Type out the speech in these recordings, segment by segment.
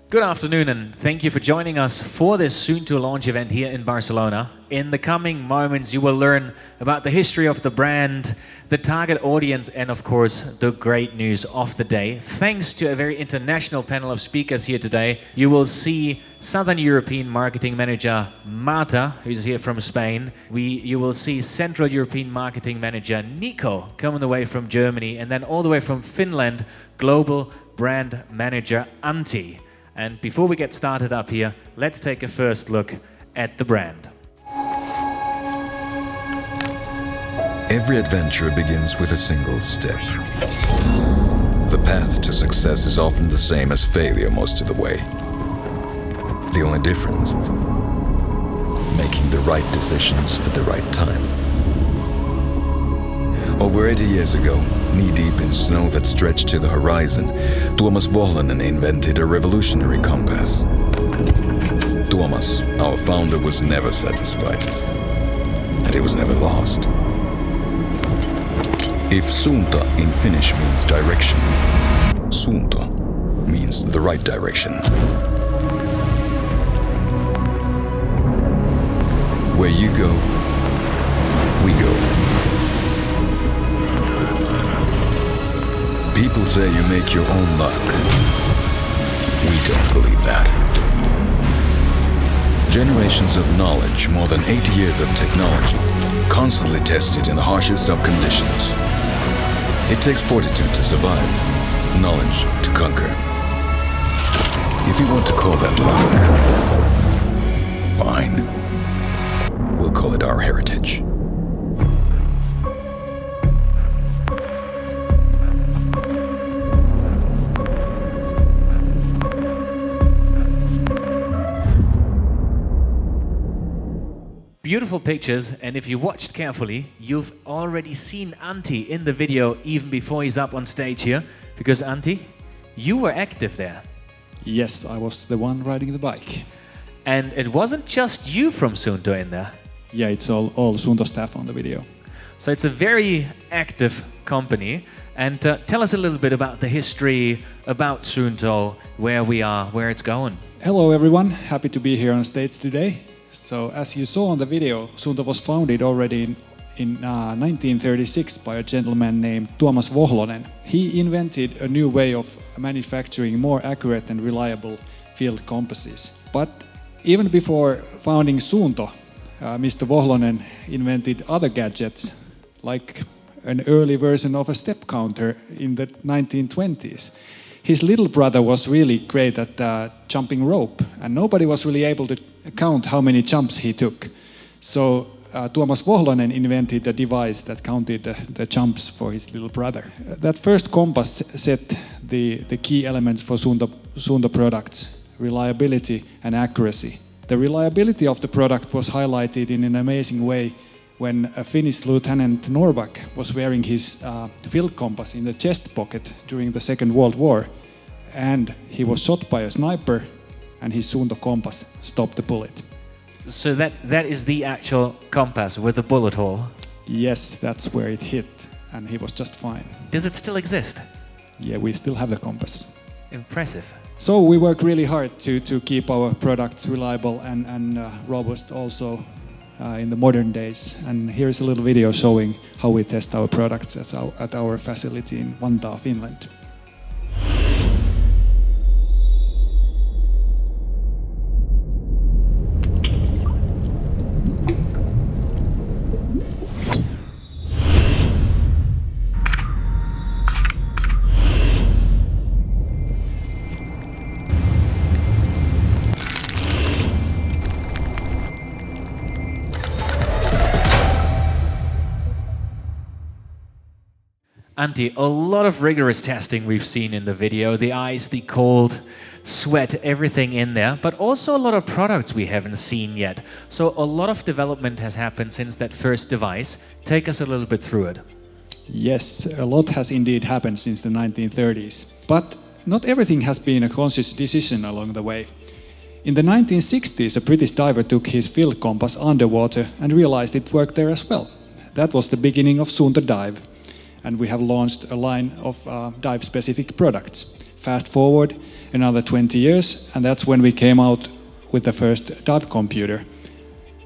Good afternoon and thank you for joining us for this Suunto launch event here in Barcelona. In the coming moments you will learn about the history of the brand, the target audience and of course the great news of the day. Thanks to a very international panel of speakers here today, you will see Southern European Marketing Manager Marta, who's here from Spain. You will see Central European Marketing Manager Nico coming away from Germany, and then all the way from Finland, Global Brand Manager Antti. And before we get started up here, let's take a first look at the brand. Every adventure begins with a single step. The path to success is often the same as failure most of the way. The only difference, making the right decisions at the right time. Over 80 years ago, knee-deep in snow that stretched to the horizon, Tuomas Vohlanen invented a revolutionary compass. Tuomas, our founder, was never satisfied, and he was never lost. If suunta in Finnish means direction, suunto means the right direction. Where you go, we go. People say you make your own luck. We don't believe that. Generations of knowledge, more than 80 years of technology, constantly tested in the harshest of conditions. It takes fortitude to survive, knowledge to conquer. If you want to call that luck, fine. We'll call it our heritage. Beautiful pictures, and if you watched carefully, you've already seen Antti in the video even before he's up on stage here, because Antti, you were active there. Yes, I was the one riding the bike. And it wasn't just you from Suunto in there. Yeah, it's all Suunto staff on the video. So it's a very active company. And tell us a little bit about the history, about Suunto, where we are, where it's going. Hello everyone, happy to be here on stage today. So as you saw on the video, Suunto was founded already in 1936 by a gentleman named Tuomas Vohlanen. He invented a new way of manufacturing more accurate and reliable field compasses. But even before founding Suunto, Mr. Vohlanen invented other gadgets, like an early version of a step counter in the 1920s. His little brother was really great at jumping rope, and nobody was really able to count how many jumps he took. So Tuomas Vohlanen invented a device that counted the jumps for his little brother. That first compass set the key elements for Suunto products: reliability and accuracy. The reliability of the product was highlighted in an amazing way when a Finnish Lieutenant Norrback was wearing his field compass in the chest pocket during the Second World War, and he was shot by a sniper, and his Suunto compass stopped the bullet. So that is the actual compass with the bullet hole? Yes, that's where it hit, and he was just fine. Does it still exist? Yeah, we still have the compass. Impressive. So we work really hard to keep our products reliable and robust also in the modern days. And here's a little video showing how we test our products at our facility in Vantaa, Finland. Antti, a lot of rigorous testing we've seen in the video, the ice, the cold, sweat, everything in there, but also a lot of products we haven't seen yet. So a lot of development has happened since that first device. Take us a little bit through it. Yes, a lot has indeed happened since the 1930s, but not everything has been a conscious decision along the way. In the 1960s, a British diver took his field compass underwater and realized it worked there as well. That was the beginning of Suunto Dive, and we have launched a line of dive-specific products. Fast forward another 20 years, and that's when we came out with the first dive computer.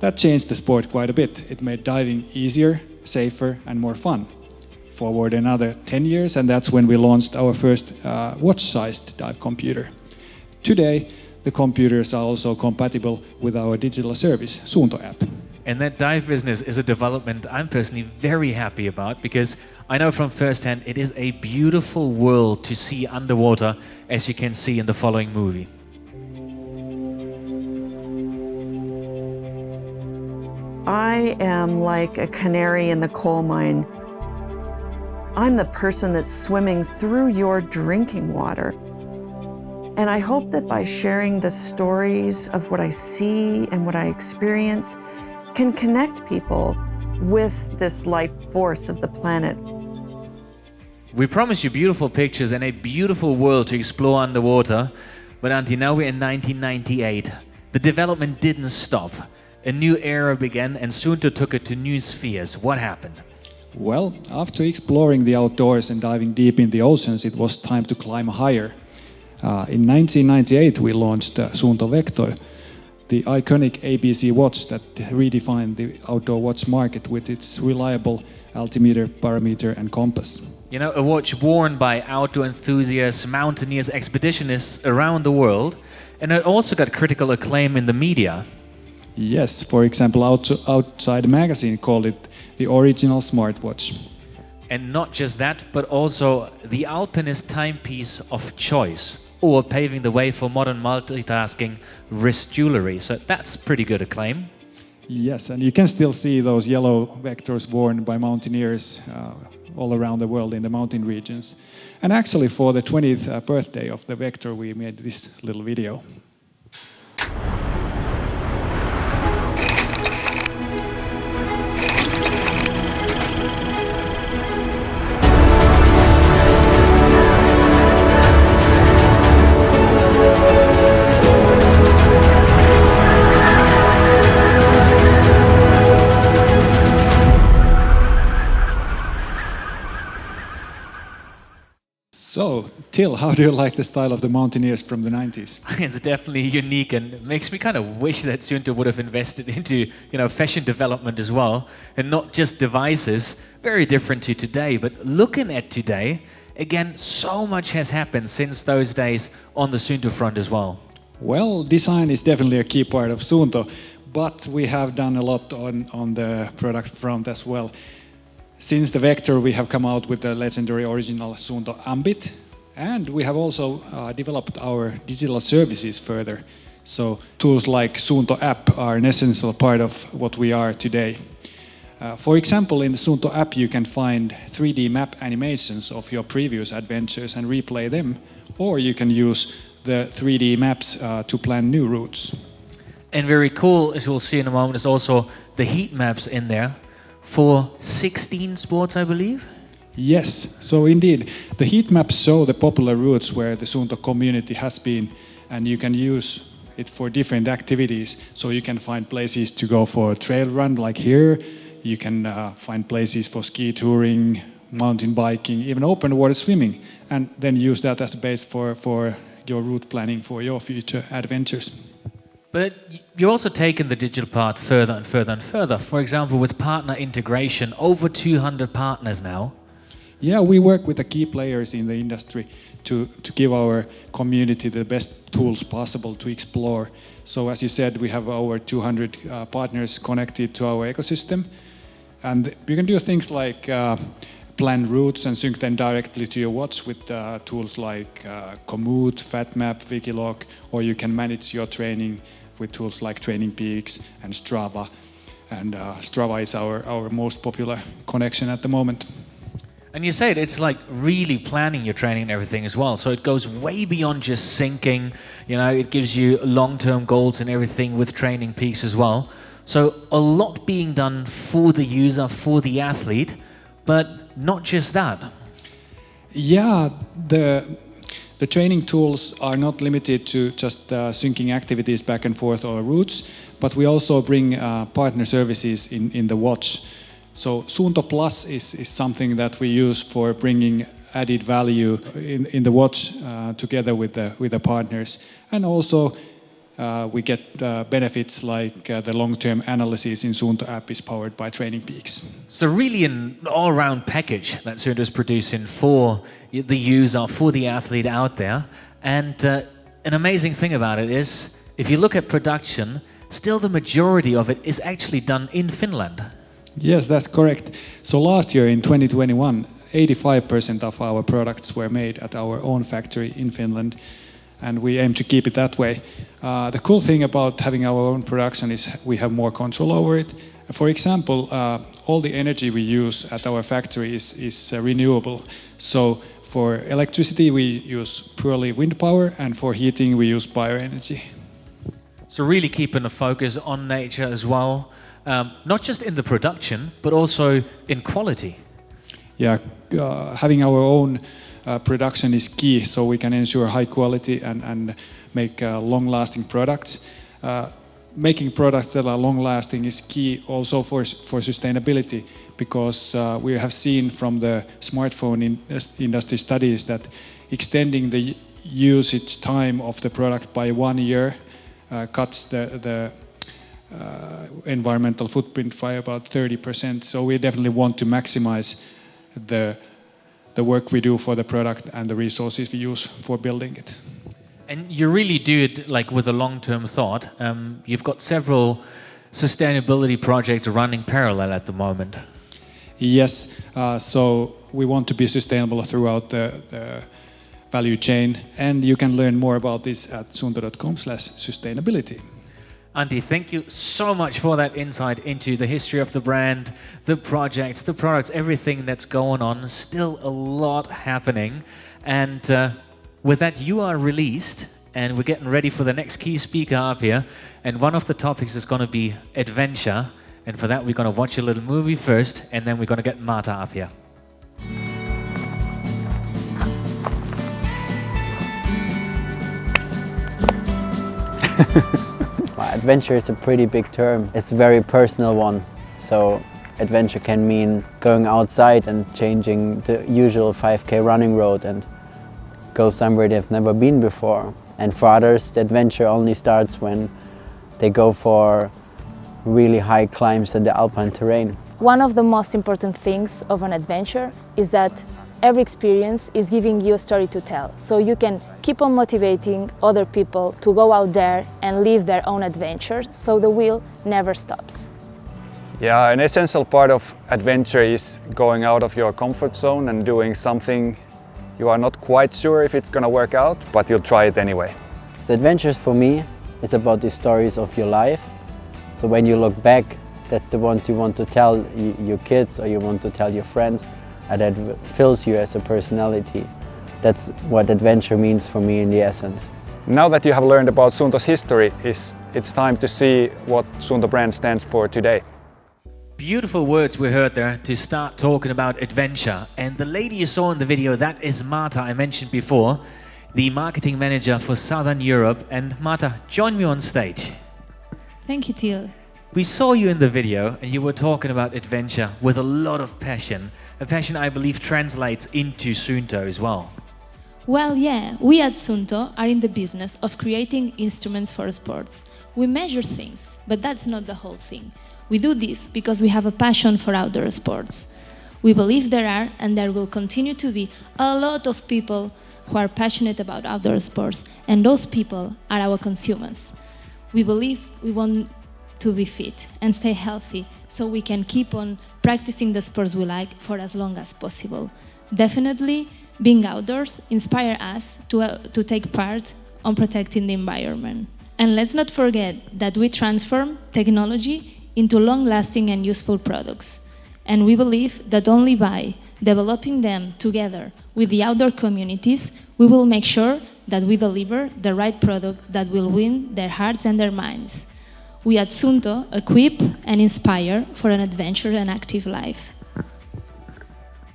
That changed the sport quite a bit. It made diving easier, safer, and more fun. Forward another 10 years, and that's when we launched our first watch-sized dive computer. Today, the computers are also compatible with our digital service, Suunto app. And that dive business is a development I'm personally very happy about, because I know from firsthand it is a beautiful world to see underwater, as you can see in the following movie. I am like a canary in the coal mine. I'm the person that's swimming through your drinking water. And I hope that by sharing the stories of what I see and what I experience can connect people with this life force of the planet. We promise you beautiful pictures and a beautiful world to explore underwater, but Antti, now we're in 1998. The development didn't stop. A new era began and Suunto took it to new spheres. What happened? Well, after exploring the outdoors and diving deep in the oceans, it was time to climb higher. In 1998, we launched Suunto Vector, the iconic ABC watch that redefined the outdoor watch market with its reliable altimeter, barometer, and compass. You know, a watch worn by outdoor enthusiasts, mountaineers, expeditionists around the world, and it also got critical acclaim in the media. Yes, for example, Outside Magazine called it the original smartwatch. And not just that, but also the alpinist timepiece of choice, or paving the way for modern multitasking wrist jewelry. So that's pretty good acclaim. Yes, and you can still see those yellow vectors worn by mountaineers all around the world in the mountain regions. And actually for the 20th birthday of the Vector, we made this little video. So, Till, how do you like the style of the mountaineers from the 90s? It's definitely unique and makes me kind of wish that Suunto would have invested into, fashion development as well, and not just devices. Very different to today. But looking at today, again, so much has happened since those days on the Suunto front as well. Well, design is definitely a key part of Suunto, but we have done a lot on the product front as well. Since the Vector, we have come out with the legendary original Suunto Ambit, and we have also developed our digital services further. So tools like Suunto app are an essential part of what we are today. For example, in the Suunto app, you can find 3D map animations of your previous adventures and replay them, or you can use the 3D maps to plan new routes. And very cool, as we'll see in a moment, is also the heat maps in there. For 16 sports, I believe? Yes, so indeed. The heat maps show the popular routes where the Suunto community has been, and you can use it for different activities. So you can find places to go for a trail run like here, you can find places for ski touring, mountain biking, even open water swimming, and then use that as a base for your route planning for your future adventures. But you're also taking the digital part further and further and further. For example, with partner integration, over 200 partners now. Yeah, we work with the key players in the industry to give our community the best tools possible to explore. So as you said, we have over 200 partners connected to our ecosystem. And you can do things like plan routes and sync them directly to your watch with tools like Komoot, FatMap, Wikilog, or you can manage your training with tools like Training Peaks and Strava. And Strava is our most popular connection at the moment. And you said it's like really planning your training and everything as well. So it goes way beyond just syncing. It gives you long-term goals and everything with Training Peaks as well. So a lot being done for the user, for the athlete, but not just that. Yeah, the training tools are not limited to just syncing activities back and forth or routes, but we also bring partner services in the watch. So Suunto Plus is something that we use for bringing added value in the watch together with the partners. And also we get benefits like the long-term analysis in Suunto app is powered by Training Peaks. So really an all-round package that Suunto is producing for the user, for the athlete out there. And an amazing thing about it is, if you look at production, still the majority of it is actually done in Finland. Yes, that's correct. So last year in 2021, 85% of our products were made at our own factory in Finland, and we aim to keep it that way. The cool thing about having our own production is we have more control over it. For example, all the energy we use at our factory is renewable. So for electricity we use purely wind power, and for heating we use bioenergy. So really keeping a focus on nature as well, not just in the production, but also in quality. Yeah, having our own production is key, so we can ensure high quality and make long-lasting products. Making products that are long-lasting is key also for sustainability, because we have seen from the smartphone industry studies that extending the usage time of the product by 1 year cuts the environmental footprint by about 30%. So we definitely want to maximize the work we do for the product and the resources we use for building it. And you really do it like with a long-term thought. You've got several sustainability projects running parallel at the moment. Yes, so we want to be sustainable throughout the value chain, and you can learn more about this at suunto.com/sustainability. Antti, thank you so much for that insight into the history of the brand, the projects, the products, everything that's going on. Still a lot happening. And with that, you are released, and we're getting ready for the next key speaker up here. And one of the topics is going to be adventure. And for that, we're going to watch a little movie first, and then we're going to get Marta up here. Adventure is a pretty big term. It's a very personal one. So adventure can mean going outside and changing the usual 5K running road and go somewhere they've never been before. And for others, the adventure only starts when they go for really high climbs in the alpine terrain. One of the most important things of an adventure is that every experience is giving you a story to tell. So you can keep on motivating other people to go out there and live their own adventure, so the wheel never stops. Yeah, an essential part of adventure is going out of your comfort zone and doing something you are not quite sure if it's going to work out, but you'll try it anyway. The adventures for me is about the stories of your life. So when you look back, that's the ones you want to tell your kids or you want to tell your friends, and that fills you as a personality. That's what adventure means for me in the essence. Now that you have learned about Suunto's history, it's time to see what Suunto brand stands for today. Beautiful words we heard there to start talking about adventure. And the lady you saw in the video, that is Marta, I mentioned before, the marketing manager for Southern Europe. And Marta, join me on stage. Thank you, Till. We saw you in the video and you were talking about adventure with a lot of passion. A passion I believe translates into Suunto as well. Well, yeah, we at Suunto are in the business of creating instruments for sports. We measure things, but that's not the whole thing. We do this because we have a passion for outdoor sports. We believe there are, and there will continue to be, a lot of people who are passionate about outdoor sports, and those people are our consumers. We believe we want to be fit and stay healthy so we can keep on practicing the sports we like for as long as possible. Definitely, being outdoors inspires us to take part on protecting the environment. And let's not forget that we transform technology into long-lasting and useful products. And we believe that only by developing them together with the outdoor communities, we will make sure that we deliver the right product that will win their hearts and their minds. We at Suunto equip and inspire for an adventure and active life.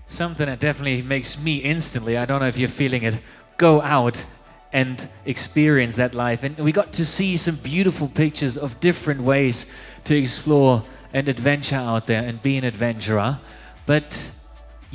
Something that definitely makes me instantly, I don't know if you're feeling it, go out and experience that life. And we got to see some beautiful pictures of different ways to explore and adventure out there and be an adventurer. But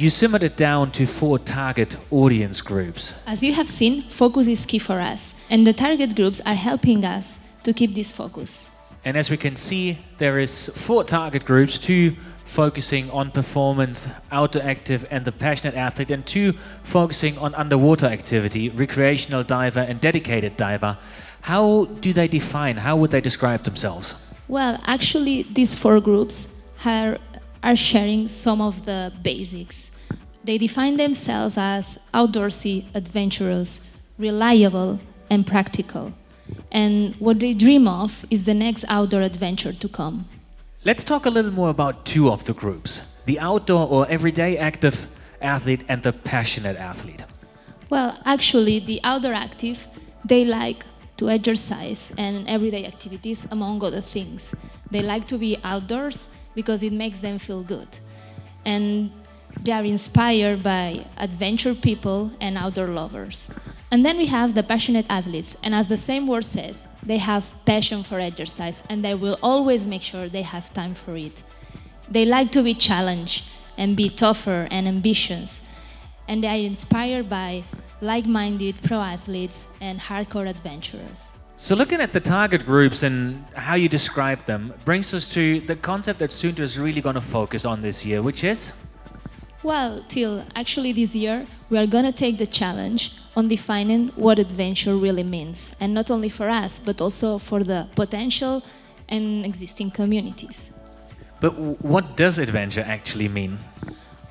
you simmered it down to 4 target audience groups. As you have seen, focus is key for us, and the target groups are helping us to keep this focus. And as we can see, there is 4 target groups, 2 focusing on performance, outdoor active and the passionate athlete, and 2 focusing on underwater activity, recreational diver and dedicated diver. How do they define, how would they describe themselves? Well, actually, these 4 groups are sharing some of the basics. They define themselves as outdoorsy, adventurous, reliable, and practical. And what they dream of is the next outdoor adventure to come. Let's talk a little more about 2 of the groups, the outdoor or everyday active athlete and the passionate athlete. Well, actually, the outdoor active, they like to exercise and everyday activities, among other things. They like to be outdoors because it makes them feel good. And they are inspired by adventure people and outdoor lovers. And then we have the passionate athletes, and as the same word says, they have passion for exercise and they will always make sure they have time for it. They like to be challenged and be tougher and ambitious, and they are inspired by like-minded pro athletes and hardcore adventurers. So looking at the target groups and how you describe them brings us to the concept that Suunto is really going to focus on this year, which is? Well, Till, actually this year we are going to take the challenge on defining what adventure really means, and not only for us, but also for the potential and existing communities. But what does adventure actually mean?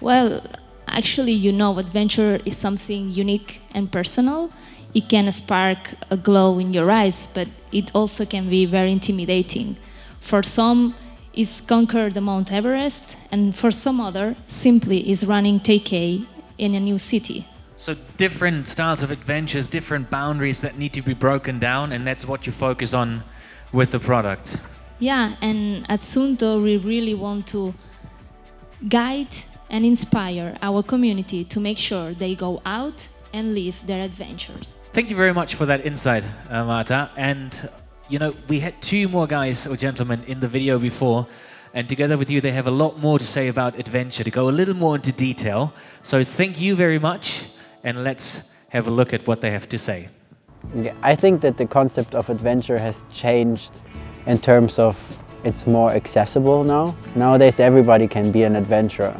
Well, actually, adventure is something unique and personal. It can spark a glow in your eyes, but it also can be very intimidating. For some, it's conquer the Mount Everest, and for some other, simply is running 10K in a new city. So different styles of adventures, different boundaries that need to be broken down, and that's what you focus on with the product. Yeah, and at Suunto, we really want to guide and inspire our community to make sure they go out and live their adventures. Thank you very much for that insight, Marta. And we had 2 more guys or gentlemen in the video before, and together with you they have a lot more to say about adventure, to go a little more into detail. So thank you very much, and let's have a look at what they have to say. Yeah, I think that the concept of adventure has changed in terms of it's more accessible now. Nowadays everybody can be an adventurer.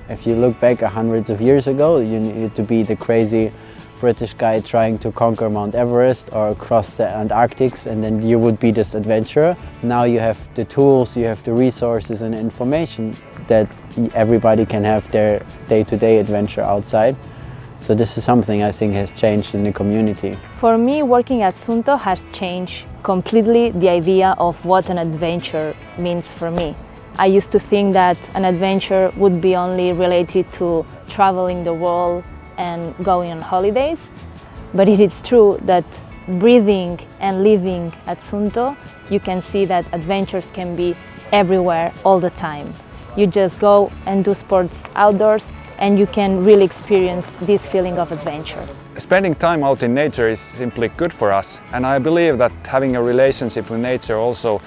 If you look back hundreds of years ago, you needed to be the crazy British guy trying to conquer Mount Everest or cross the Antarctic, and then you would be this adventurer. Now you have the tools, you have the resources and information that everybody can have their day-to-day adventure outside. So this is something I think has changed in the community. For me, working at Suunto has changed completely the idea of what an adventure means for me. I used to think that an adventure would be only related to traveling the world and going on holidays, but it is true that breathing and living at Suunto, you can see that adventures can be everywhere all the time. You just go and do sports outdoors and you can really experience this feeling of adventure. Spending time out in nature is simply good for us, and I believe that having a relationship with nature also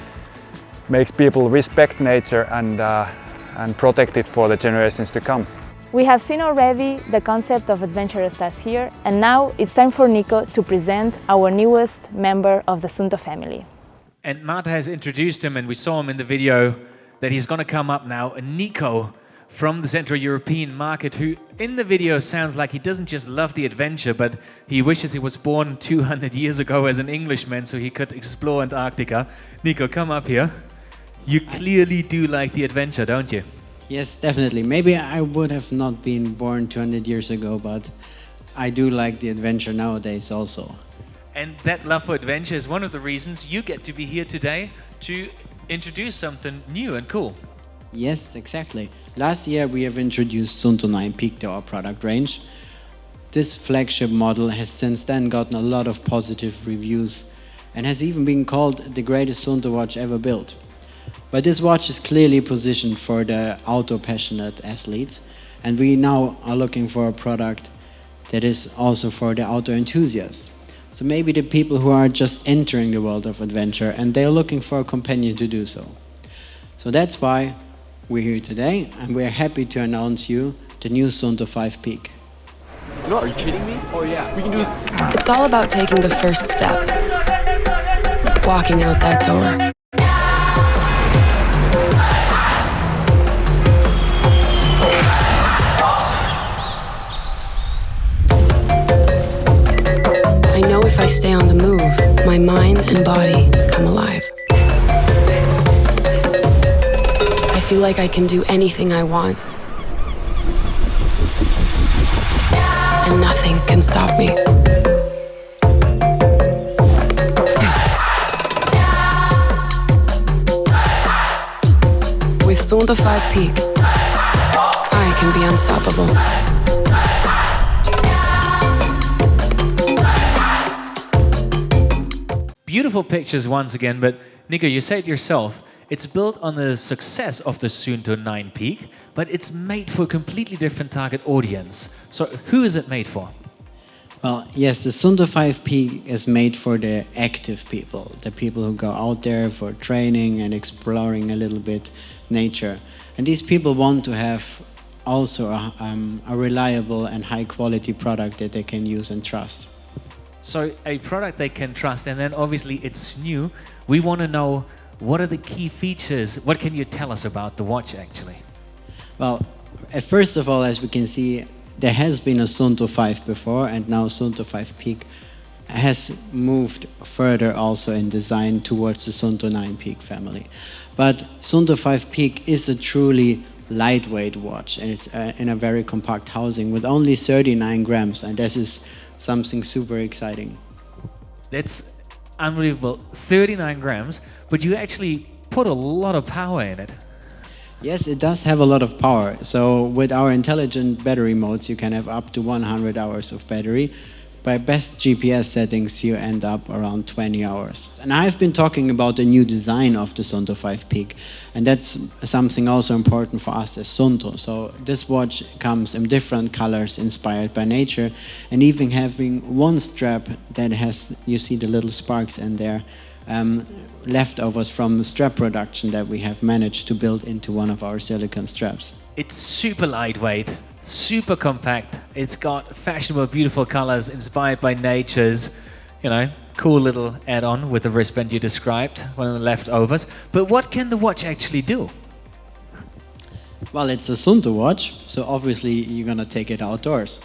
makes people respect nature and protect it for the generations to come. We have seen already the concept of adventure starts here, and now it's time for Nico to present our newest member of the Suunto family. And Marta has introduced him, and we saw him in the video that he's going to come up now. Nico from the Central European market, who in the video sounds like he doesn't just love the adventure, but he wishes he was born 200 years ago as an Englishman so he could explore Antarctica. Nico, come up here. You clearly do like the adventure, don't you? Yes, definitely. Maybe I would have not been born 200 years ago, but I do like the adventure nowadays also. And that love for adventure is one of the reasons you get to be here today to introduce something new and cool. Yes, exactly. Last year we have introduced Suunto 9 Peak to our product range. This flagship model has since then gotten a lot of positive reviews and has even been called the greatest Suunto watch ever built. But this watch is clearly positioned for the outdoor passionate athletes, and we now are looking for a product that is also for the outdoor enthusiasts. So maybe the people who are just entering the world of adventure and they're looking for a companion to do so. So that's why we're here today, and we're happy to announce you the new Suunto 5 Peak. No, are you kidding me? Oh yeah, we can do this. It's all about taking the first step, walking out that door. I know if I stay on the move, my mind and body come alive. I feel like I can do anything I want. And nothing can stop me. With Suunto 5 Peak, I can be unstoppable. Beautiful pictures once again, but Nico, you said yourself, it's built on the success of the Suunto 9 Peak, but it's made for a completely different target audience. So who is it made for? Well, yes, the Suunto 5 Peak is made for the active people, the people who go out there for training and exploring a little bit nature. And these people want to have also a reliable and high quality product that they can use and trust. So a product they can trust, and then obviously it's new. We want to know, what are the key features? What can you tell us about the watch actually? Well, first of all, as we can see, there has been a Suunto 5 before, and now Suunto 5 Peak has moved further also in design towards the Suunto 9 Peak family. But Suunto 5 Peak is a truly lightweight watch, and it's in a very compact housing with only 39 grams, and this is something super exciting. That's unbelievable, 39 grams, but you actually put a lot of power in it. Yes, it does have a lot of power. So with our intelligent battery modes, you can have up to 100 hours of battery. By best GPS settings, you end up around 20 hours. And I've been talking about the new design of the Suunto 5 Peak, and that's something also important for us as Suunto. So this watch comes in different colors inspired by nature, and even having one strap that has, you see the little sparks in there, leftovers from the strap production that we have managed to build into one of our silicone straps. It's super lightweight, super compact. It's got fashionable, beautiful colors inspired by nature's, cool little add-on with the wristband you described, one of the leftovers. But what can the watch actually do? Well, it's a Suunto watch, so obviously you're gonna take it outdoors.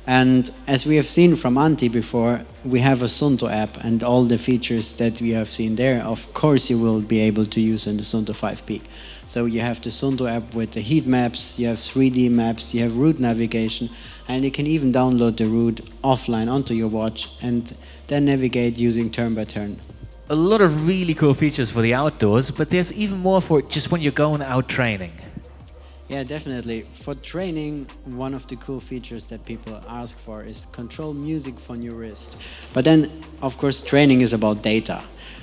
And as we have seen from Antti before, we have a Suunto app, and all the features that we have seen there, of course you will be able to use in the Suunto 5 Peak. So you have the Suunto app with the heat maps, you have 3D maps, you have route navigation, and you can even download the route offline onto your watch and then navigate using turn by turn. A lot of really cool features for the outdoors, but there's even more for just when you're going out training. Yeah, definitely. For training, one of the cool features that people ask for is control music from your wrist. But then, of course, training is about data.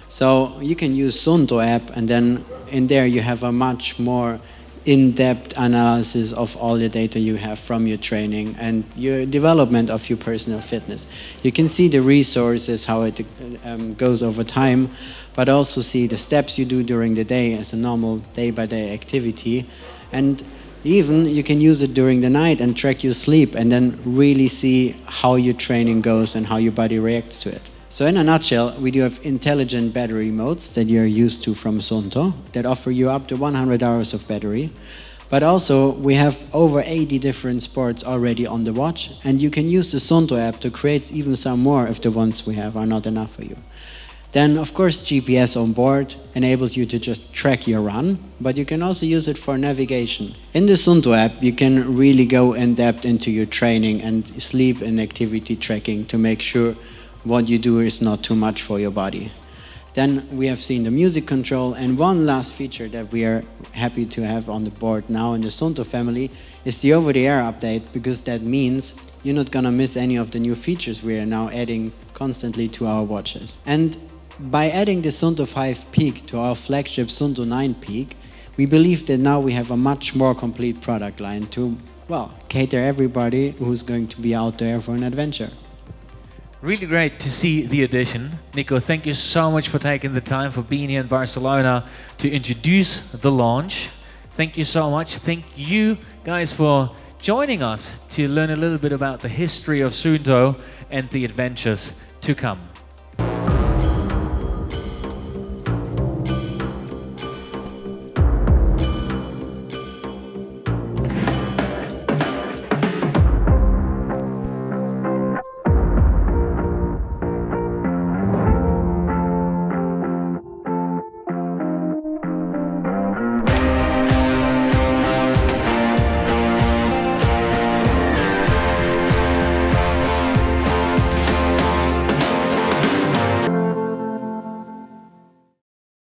So you can use Suunto app, and then in there you have a much more in-depth analysis of all the data you have from your training and your development of your personal fitness. You can see the resources, how it goes over time, but also see the steps you do during the day as a normal day-by-day activity. And even you can use it during the night and track your sleep and then really see how your training goes and how your body reacts to it. So in a nutshell, we do have intelligent battery modes that you're used to from Suunto that offer you up to 100 hours of battery. But also we have over 80 different sports already on the watch, and you can use the Suunto app to create even some more if the ones we have are not enough for you. Then, of course, GPS on board enables you to just track your run, but you can also use it for navigation. In the Suunto app, you can really go in depth into your training and sleep and activity tracking to make sure what you do is not too much for your body. Then we have seen the music control, and one last feature that we are happy to have on the board now in the Suunto family is the over-the-air update, because that means you're not gonna miss any of the new features we are now adding constantly to our watches. And by adding the Suunto 5 Peak to our flagship Suunto 9 Peak, we believe that now we have a much more complete product line to, well, cater everybody who's going to be out there for an adventure. Really great to see the addition. Nico, thank you so much for taking the time, for being here in Barcelona to introduce the launch. Thank you so much. Thank you guys for joining us to learn a little bit about the history of Suunto and the adventures to come.